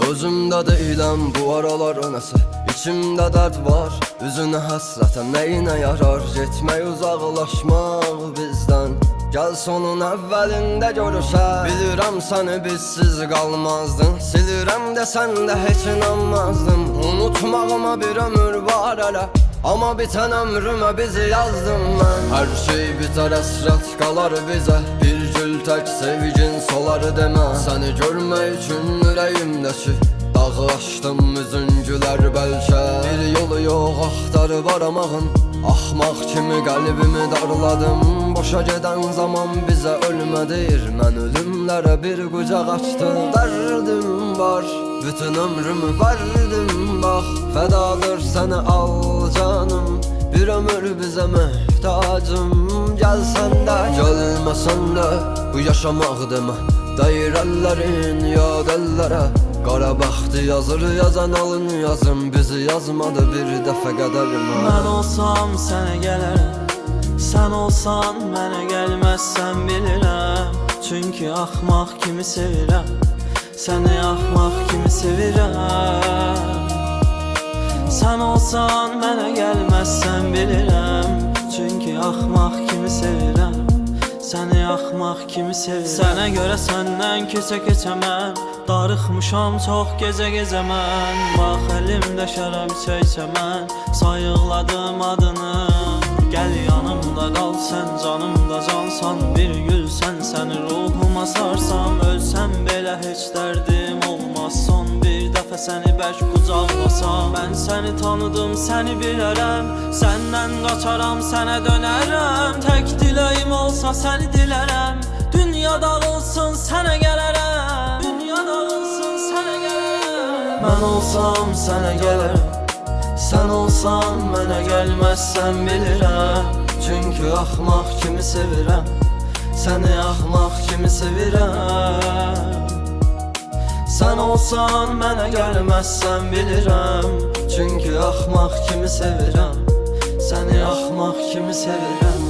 Özümdə deyiləm bu aralar nəsə, İçimdə dərd var, üzünə həsrətən nəyinə yarar Getmək uzaqlaşmaq bizdən Gəl sonun əvvəlində görüşək Bilirəm səni bizsiz qalmazdın Silirəm desən də heç inanmazdım Unutmağıma bir ömür var hələ Amma bitən ömrümə bizi yazdım mən Hər şey bitər əsrət qalar bizə Bir gül tək sevgin solar demə Səni görmək üçün ürəyimdəki Dağı açdım üzüncülər bəlkə Bir yolu yox axtarıb aramağın Axmaq kimi qəlbimi darladım Boşa gedən zaman bizə ölmə deyir Mən ölümlərə bir qucaq açdım Dərdim var, bütün ömrümü verdim Bax, fədadır səni al canım Bir ömür bizə möhtacım Gəlsən də, gəlməsən də Bu yaşamaq demə Dəyir əllərin yad əllərə Qara baxtı yazır yazan alın yazım Bizi yazmadı bir dəfə qədərimə Mən olsam sənə gələrəm Sən olsan mənə gəlməzsən bilirəm Çünki axmaq kimi sevirəm Səni axmaq kimi sevirəm Sən olsan mənə gəlməzsən bilirəm Çünki axmaq kimi sevirəm Səni axmaq kimi sevirəm Sənə görə səndən keçə mən Darıxmışam çox gecə mən Bax əlimdə şərab içə mən Sayıqladım adını Gəl yanımda qal sən canımda cansan Bir gül səni ruhuma sarsam Ölsəm belə heç dərdim olmaz Son bir dəfə səni bərk qucaqlasam Mən səni tanıdım səni bilərəm Səndən qaçaram sənə dönərəm Tək diləyim olsa səni dilərəm Dünya dağılsın sənə gələrəm Dünya dağılsın sənə gələrəm Mən olsam sənə gələrəm Sən olsan mənə gəlməzsən bilirəm Çünki axmaq kimi sevirəm Səni axmaq kimi sevirəm Sən olsan mənə gəlməzsən bilirəm Çünki axmaq kimi sevirəm Səni axmaq kimi sevirəm